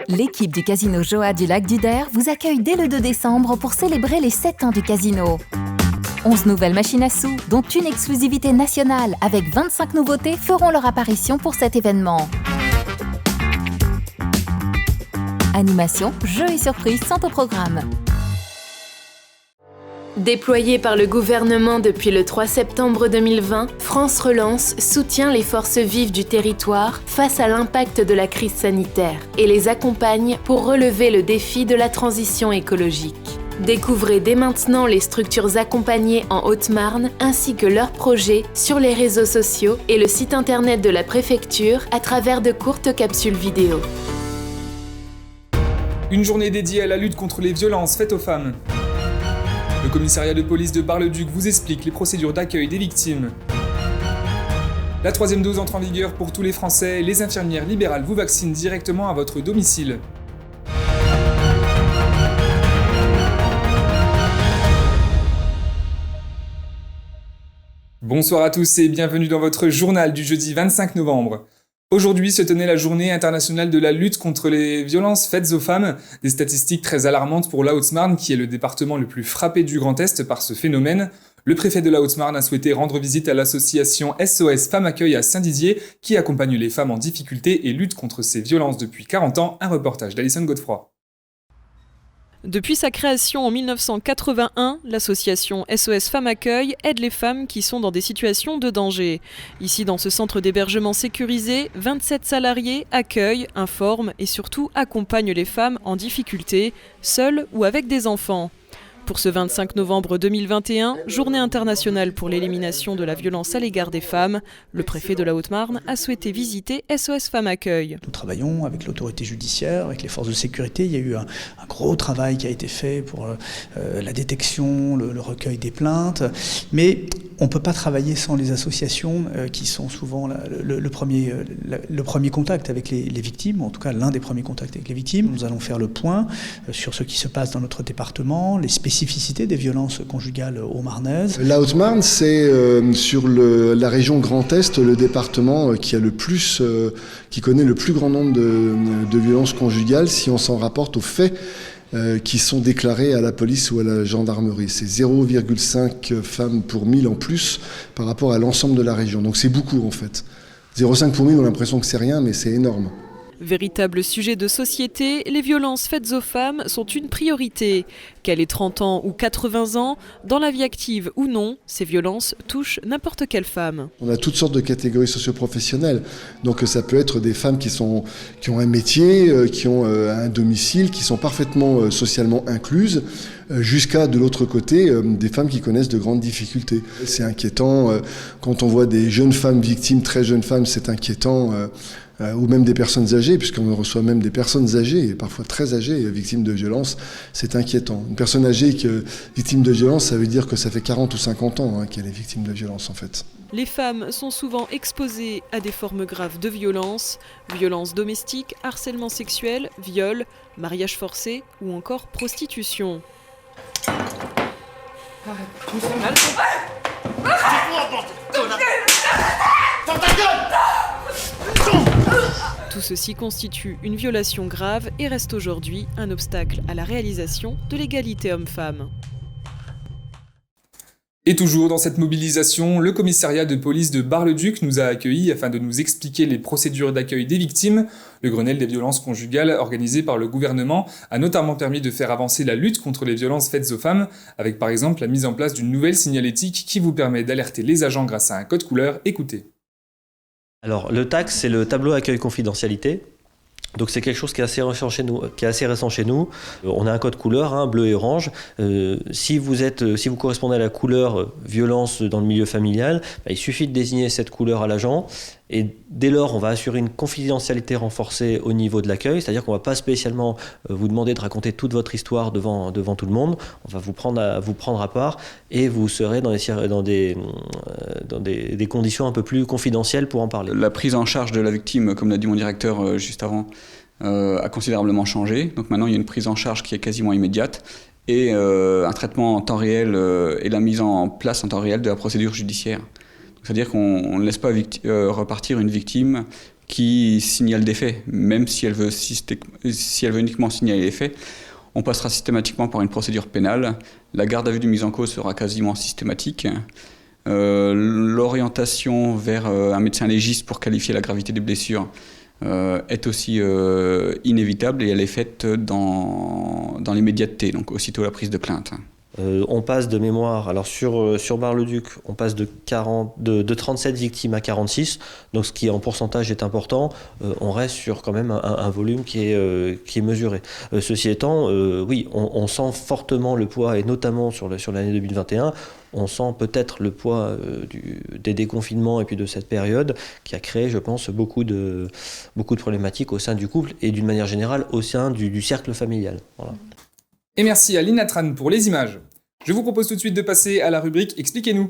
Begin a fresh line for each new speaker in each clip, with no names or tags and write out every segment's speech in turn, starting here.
L'équipe du Casino Joa du Lac du Der vous accueille dès le 2 décembre pour célébrer les 7 ans du casino. 11 nouvelles machines à sous, dont une exclusivité nationale avec 25 nouveautés, feront leur apparition pour cet événement. Animation, jeux et surprises sont au programme.
Déployée par le gouvernement depuis le 3 septembre 2020, France Relance soutient les forces vives du territoire face à l'impact de la crise sanitaire et les accompagne pour relever le défi de la transition écologique. Découvrez dès maintenant les structures accompagnées en Haute-Marne ainsi que leurs projets sur les réseaux sociaux et le site internet de la préfecture à travers de courtes capsules vidéo.
Une journée dédiée à la lutte contre les violences faites aux femmes. Le commissariat de police de Bar-le-Duc vous explique les procédures d'accueil des victimes. La 3e dose entre en vigueur pour tous les Français. Les infirmières libérales vous vaccinent directement à votre domicile. Bonsoir à tous et bienvenue dans votre journal du jeudi 25 novembre. Aujourd'hui se tenait la journée internationale de la lutte contre les violences faites aux femmes, des statistiques très alarmantes pour la Haute-Marne qui est le département le plus frappé du Grand Est par ce phénomène. Le préfet de la Haute-Marne a souhaité rendre visite à l'association SOS Femmes Accueil à Saint-Dizier qui accompagne les femmes en difficulté et lutte contre ces violences depuis 40 ans, un reportage d'Alison Godefroy.
Depuis sa création en 1981, l'association SOS Femmes Accueil aide les femmes qui sont dans des situations de danger. Ici, dans ce centre d'hébergement sécurisé, 27 salariés accueillent, informent et surtout accompagnent les femmes en difficulté, seules ou avec des enfants. Pour ce 25 novembre 2021, journée internationale pour l'élimination de la violence à l'égard des femmes, le préfet de la Haute-Marne a souhaité visiter SOS Femmes Accueil.
Nous travaillons avec l'autorité judiciaire, avec les forces de sécurité. Il y a eu un gros travail qui a été fait pour la détection, le recueil des plaintes. Mais on ne peut pas travailler sans les associations qui sont souvent le premier contact avec les victimes, en tout cas l'un des premiers contacts avec les victimes. Nous allons faire le point sur ce qui se passe dans notre département, les spécificités des violences conjugales haut-marnaises.
La Haute-Marne, c'est sur la région Grand Est, le département qui connaît le plus grand nombre de violences conjugales si on s'en rapporte aux faits qui sont déclarés à la police ou à la gendarmerie. C'est 0,5 femmes pour 1000 en plus par rapport à l'ensemble de la région. Donc c'est beaucoup en fait. 0,5 pour 1000, on a l'impression que c'est rien, mais c'est énorme.
Véritable sujet de société, les violences faites aux femmes sont une priorité. Qu'elle ait 30 ans ou 80 ans, dans la vie active ou non, ces violences touchent n'importe quelle femme.
On a toutes sortes de catégories socio-professionnelles. Donc ça peut être des femmes qui ont un métier, qui ont un domicile, qui sont parfaitement socialement incluses, jusqu'à de l'autre côté, des femmes qui connaissent de grandes difficultés. C'est inquiétant, quand on voit des jeunes femmes victimes, très jeunes femmes, c'est inquiétant. Ou même des personnes âgées, puisqu'on reçoit même des personnes âgées, et parfois très âgées, victimes de violences, c'est inquiétant. Une personne âgée victime de violence, ça veut dire que ça fait 40 ou 50 ans qu'elle est victime de violence en fait.
Les femmes sont souvent exposées à des formes graves de violence, violences domestiques, harcèlement sexuel, viol, mariage forcé ou encore prostitution.
Arrête, tu me fais mal. Dans ta gueule!
Tout ceci constitue une violation grave et reste aujourd'hui un obstacle à la réalisation de l'égalité homme-femme.
Et toujours dans cette mobilisation, le commissariat de police de Bar-le-Duc nous a accueillis afin de nous expliquer les procédures d'accueil des victimes. Le Grenelle des violences conjugales organisé par le gouvernement a notamment permis de faire avancer la lutte contre les violences faites aux femmes, avec par exemple la mise en place d'une nouvelle signalétique qui vous permet d'alerter les agents grâce à un code couleur. Écoutez.
Alors le TAC, c'est le tableau accueil confidentialité. Donc c'est quelque chose qui est assez récent chez nous. On a un code couleur, bleu et orange. Si vous correspondez à la couleur violence dans le milieu familial, il suffit de désigner cette couleur à l'agent. Et dès lors, on va assurer une confidentialité renforcée au niveau de l'accueil, c'est-à-dire qu'on ne va pas spécialement vous demander de raconter toute votre histoire devant tout le monde. On va vous prendre à part et vous serez dans des conditions un peu plus confidentielles pour en parler.
La prise en charge de la victime, comme l'a dit mon directeur juste avant, a considérablement changé. Donc maintenant, il y a une prise en charge qui est quasiment immédiate et un traitement en temps réel et la mise en place en temps réel de la procédure judiciaire. C'est-à-dire qu'on ne laisse pas repartir une victime qui signale des faits. Même si elle veut uniquement signaler les faits, on passera systématiquement par une procédure pénale. La garde à vue du mis en cause sera quasiment systématique. L'orientation vers un médecin légiste pour qualifier la gravité des blessures est aussi inévitable et elle est faite dans l'immédiateté, donc aussitôt la prise de plainte.
On passe de mémoire, alors sur Bar-le-Duc, on passe de 37 victimes à 46, donc ce qui en pourcentage est important, on reste sur quand même un volume qui est mesuré. Ceci étant, oui, on sent fortement le poids, et notamment sur l'année 2021, on sent peut-être le poids des déconfinements et puis de cette période qui a créé, je pense, beaucoup de problématiques au sein du couple et d'une manière générale au sein du cercle familial. Voilà.
Et merci à Lina Tran pour les images. Je vous propose tout de suite de passer à la rubrique « Expliquez-nous ».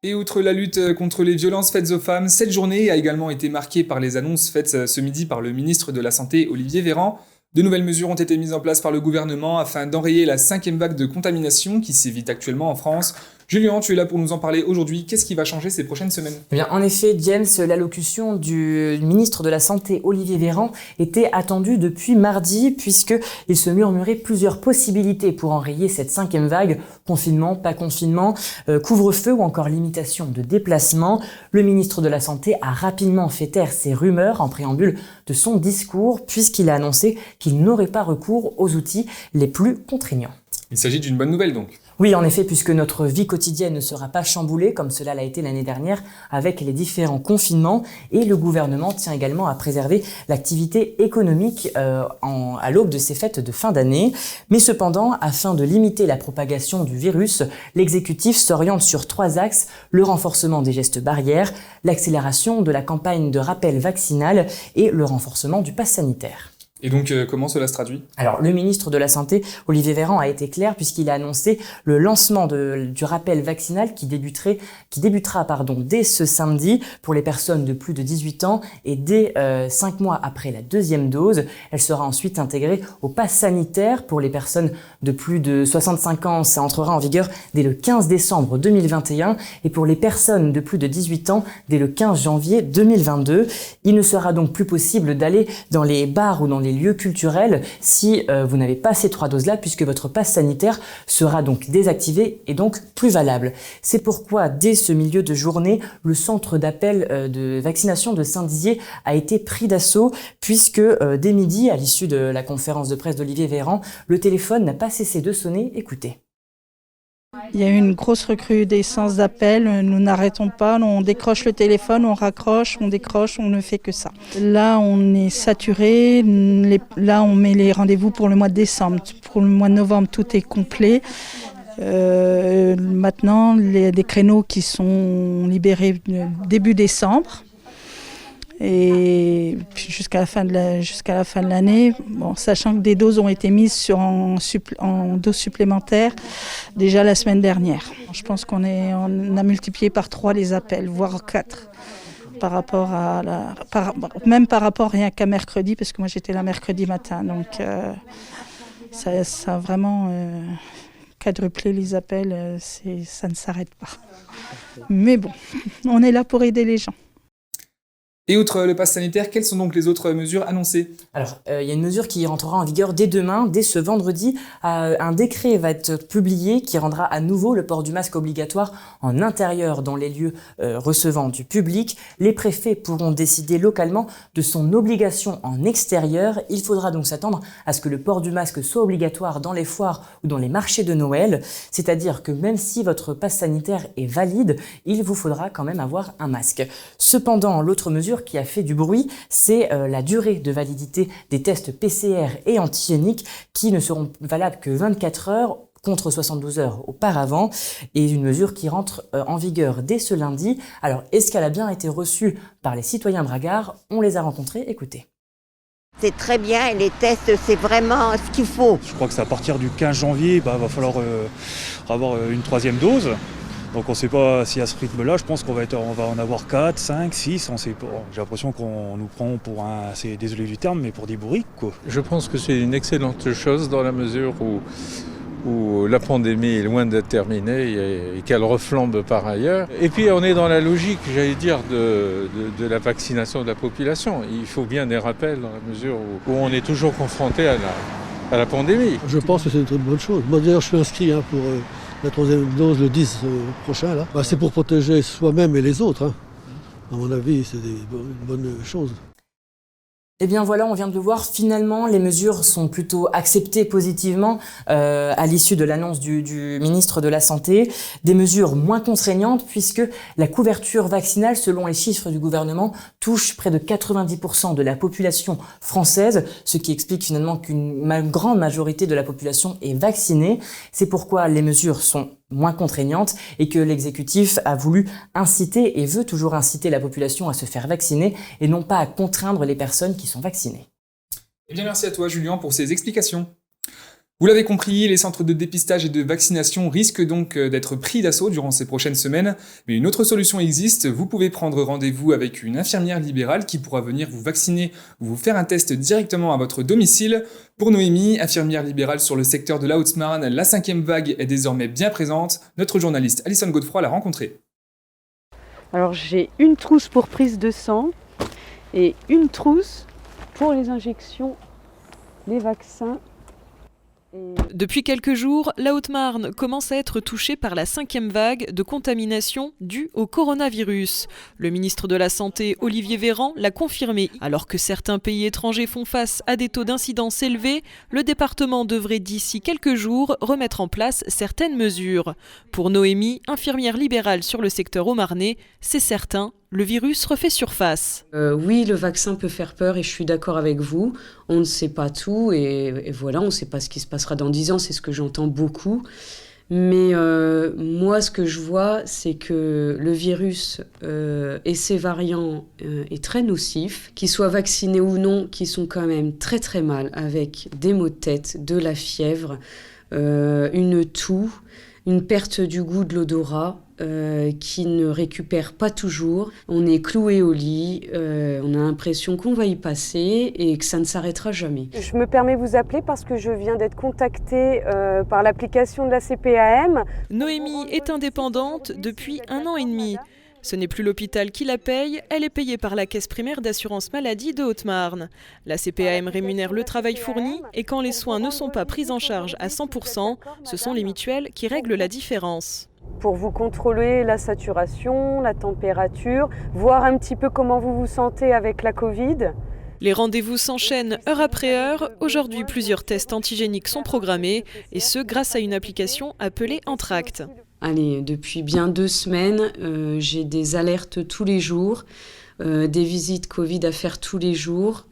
Et outre la lutte contre les violences faites aux femmes, cette journée a également été marquée par les annonces faites ce midi par le ministre de la Santé, Olivier Véran. De nouvelles mesures ont été mises en place par le gouvernement afin d'enrayer la 5e vague de contamination qui sévit actuellement en France. Julien, tu es là pour nous en parler aujourd'hui. Qu'est-ce qui va changer ces prochaines semaines ?
Eh bien, en effet, James, l'allocution du ministre de la Santé, Olivier Véran, était attendue depuis mardi, puisqu'il se murmurait plusieurs possibilités pour enrayer cette 5e vague. Confinement, pas confinement, couvre-feu ou encore limitation de déplacement. Le ministre de la Santé a rapidement fait taire ces rumeurs en préambule de son discours, puisqu'il a annoncé qu'il n'aurait pas recours aux outils les plus contraignants.
Il s'agit d'une bonne nouvelle donc.
Oui, en effet, puisque notre vie quotidienne ne sera pas chamboulée comme cela l'a été l'année dernière avec les différents confinements, et le gouvernement tient également à préserver l'activité économique à l'aube de ces fêtes de fin d'année. Mais cependant, afin de limiter la propagation du virus, l'exécutif s'oriente sur 3 axes: le renforcement des gestes barrières, l'accélération de la campagne de rappel vaccinal et le renforcement du pass sanitaire.
Et donc, comment cela se traduit ?
Alors, le ministre de la Santé, Olivier Véran, a été clair puisqu'il a annoncé le lancement du rappel vaccinal qui débutera dès ce samedi pour les personnes de plus de 18 ans et dès 5 mois après la 2e dose. Elle sera ensuite intégrée au pass sanitaire pour les personnes de plus de 65 ans. Ça entrera en vigueur dès le 15 décembre 2021 et pour les personnes de plus de 18 ans dès le 15 janvier 2022. Il ne sera donc plus possible d'aller dans les bars ou dans les lieux culturels si vous n'avez pas ces 3 doses-là, puisque votre passe sanitaire sera donc désactivé et donc plus valable. C'est pourquoi, dès ce milieu de journée, le centre d'appel de vaccination de Saint-Dizier a été pris d'assaut, puisque dès midi, à l'issue de la conférence de presse d'Olivier Véran, le téléphone n'a pas cessé de sonner. Écoutez.
Il y a eu une grosse recrudescence d'appels, nous n'arrêtons pas, on décroche le téléphone, on raccroche, on décroche, on ne fait que ça. Là on est saturé, là on met les rendez-vous pour le mois de décembre, pour le mois de novembre tout est complet. Maintenant des créneaux qui sont libérés début décembre. Et puis jusqu'à la fin de l'année, bon, sachant que des doses ont été mises en doses supplémentaires déjà la semaine dernière. Je pense qu'on a multiplié par 3 les appels, voire 4, par rapport même par rapport rien qu'à mercredi, parce que moi j'étais là mercredi matin, donc ça a vraiment quadruplé les appels, ça ne s'arrête pas. Mais bon, on est là pour aider les gens.
Et outre le pass sanitaire, quelles sont donc les autres mesures annoncées ?
Alors, il y a une mesure qui rentrera en vigueur dès demain, dès ce vendredi. Un décret va être publié qui rendra à nouveau le port du masque obligatoire en intérieur dans les lieux recevant du public. Les préfets pourront décider localement de son obligation en extérieur. Il faudra donc s'attendre à ce que le port du masque soit obligatoire dans les foires ou dans les marchés de Noël. C'est-à-dire que même si votre passe sanitaire est valide, il vous faudra quand même avoir un masque. Cependant, l'autre mesure qui a fait du bruit, c'est la durée de validité des tests PCR et antigéniques qui ne seront valables que 24 heures contre 72 heures auparavant, et une mesure qui rentre en vigueur dès ce lundi. Alors, est-ce qu'elle a bien été reçue par les citoyens bragards ? On les a rencontrés, écoutez.
C'est très bien et les tests, c'est vraiment ce qu'il faut.
Je crois que c'est à partir du 15 janvier, va falloir avoir une 3e dose. Donc on ne sait pas si à ce rythme-là, je pense qu'on va en avoir 4, 5, 6, on sait pas. J'ai l'impression qu'on nous prend pour c'est désolé du terme, mais pour des bourriques, quoi.
Je pense que c'est une excellente chose dans la mesure où où la pandémie est loin d'être terminée et qu'elle reflambe par ailleurs. Et puis on est dans la logique, j'allais dire, de la vaccination de la population. Il faut bien des rappels dans la mesure où on est toujours confronté à la pandémie.
Je pense que c'est une très bonne chose. Moi d'ailleurs je suis inscrit pour la 3e dose le 10 prochain. Là. C'est pour protéger soi-même et les autres. À mon avis, c'est une bonne chose.
Eh bien voilà, on vient de le voir, finalement les mesures sont plutôt acceptées positivement à l'issue de l'annonce du ministre de la Santé. Des mesures moins contraignantes puisque la couverture vaccinale, selon les chiffres du gouvernement, touche près de 90% de la population française, ce qui explique finalement qu'une grande majorité de la population est vaccinée. C'est pourquoi les mesures sont moins contraignantes et que l'exécutif a voulu inciter et veut toujours inciter la population à se faire vacciner et non pas à contraindre les personnes qui sont vaccinées.
Eh bien merci à toi Julien pour ces explications. Vous l'avez compris, les centres de dépistage et de vaccination risquent donc d'être pris d'assaut durant ces prochaines semaines, mais une autre solution existe, vous pouvez prendre rendez-vous avec une infirmière libérale qui pourra venir vous vacciner ou vous faire un test directement à votre domicile. Pour Noémie, infirmière libérale sur le secteur de la Haute-Marne, la 5e vague est désormais bien présente. Notre journaliste Alison Godefroy l'a rencontrée.
Alors j'ai une trousse pour prise de sang et une trousse pour les injections, les vaccins.
Depuis quelques jours, la Haute-Marne commence à être touchée par la 5e vague de contamination due au coronavirus. Le ministre de la Santé, Olivier Véran, l'a confirmé. Alors que certains pays étrangers font face à des taux d'incidence élevés, le département devrait d'ici quelques jours remettre en place certaines mesures. Pour Noémie, infirmière libérale sur le secteur haut-marnais, c'est certain, le virus refait surface.
Oui, le vaccin peut faire peur et je suis d'accord avec vous. On ne sait pas tout et voilà, on ne sait pas ce qui se passera dans 10 ans, c'est ce que j'entends beaucoup. Mais moi, ce que je vois, c'est que le virus et ses variants est très nocif. Qu'ils soient vaccinés ou non, qui sont quand même très très mal, avec des maux de tête, de la fièvre, une toux, une perte du goût de l'odorat, qui ne récupère pas toujours. On est cloué au lit, on a l'impression qu'on va y passer et que ça ne s'arrêtera jamais.
Je me permets de vous appeler parce que je viens d'être contactée par l'application de la CPAM.
Noémie est indépendante depuis 1 an et demi. Ce n'est plus l'hôpital qui la paye, elle est payée par la caisse primaire d'assurance maladie de Haute-Marne. La CPAM rémunère le travail fourni et quand les soins ne sont pas pris en charge à 100%, ce sont les mutuelles qui règlent la différence.
Pour vous contrôler la saturation, la température, voir un petit peu comment vous vous sentez avec la Covid.
Les rendez-vous s'enchaînent heure après heure. Aujourd'hui, plusieurs tests antigéniques sont programmés et ce grâce à une application appelée Entracte.
Allez, depuis bien 2 semaines, j'ai des alertes tous les jours, des visites Covid à faire tous les jours.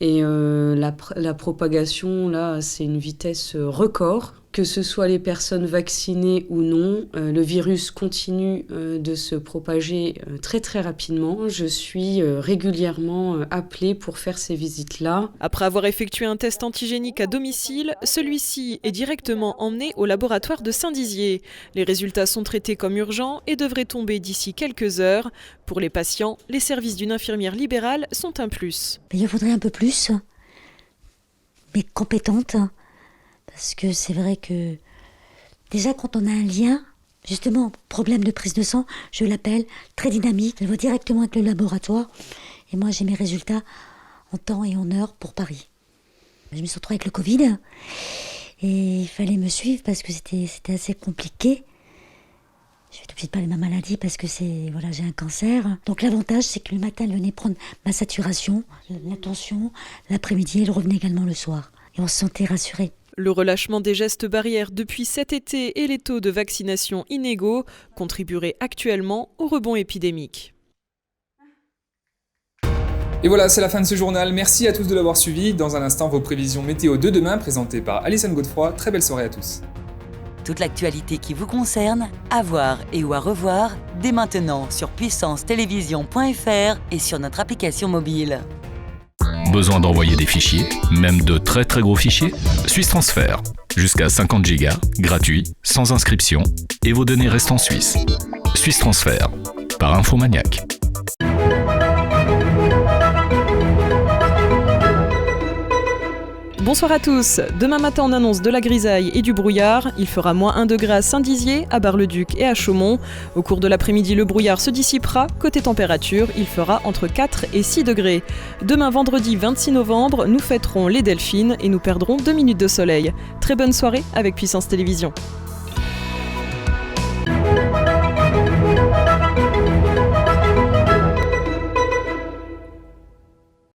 Et la propagation, là, c'est une vitesse record. Que ce soit les personnes vaccinées ou non, le virus continue de se propager très très rapidement. Je suis régulièrement appelée pour faire ces visites-là.
Après avoir effectué un test antigénique à domicile, celui-ci est directement emmené au laboratoire de Saint-Dizier. Les résultats sont traités comme urgents et devraient tomber d'ici quelques heures. Pour les patients, les services d'une infirmière libérale sont un plus.
Il faudrait un peu plus, mais compétente. Parce que c'est vrai que déjà quand on a un lien, justement, problème de prise de sang, je l'appelle très dynamique, elle va directement avec le laboratoire et moi j'ai mes résultats en temps et en heure pour Paris. Je me suis retrouvée avec le Covid et il fallait me suivre parce que c'était assez compliqué. Je vais tout de suite parler de ma maladie parce que j'ai un cancer. Donc l'avantage c'est que le matin elle venait prendre ma saturation, la tension, l'après-midi elle revenait également le soir et on se sentait rassuré.
Le relâchement des gestes barrières depuis cet été et les taux de vaccination inégaux contribueraient actuellement au rebond épidémique.
Et voilà, c'est la fin de ce journal. Merci à tous de l'avoir suivi. Dans un instant, vos prévisions météo de demain présentées par Alison Godefroy. Très belle soirée à tous.
Toute l'actualité qui vous concerne, à voir et ou à revoir dès maintenant sur puissancetélévision.fr et sur notre application mobile.
Besoin d'envoyer des fichiers, même de très très gros fichiers? Suisse Transfert. Jusqu'à 50 Go, gratuit, sans inscription, et vos données restent en Suisse. Suisse Transfert, par Infomaniac.
Bonsoir à tous. Demain matin, on annonce de la grisaille et du brouillard. Il fera -1 degré à Saint-Dizier, à Bar-le-Duc et à Chaumont. Au cours de l'après-midi, le brouillard se dissipera. Côté température, il fera entre 4 et 6 degrés. Demain, vendredi 26 novembre, nous fêterons les Delphines et nous perdrons 2 minutes de soleil. Très bonne soirée avec Puissance Télévisions.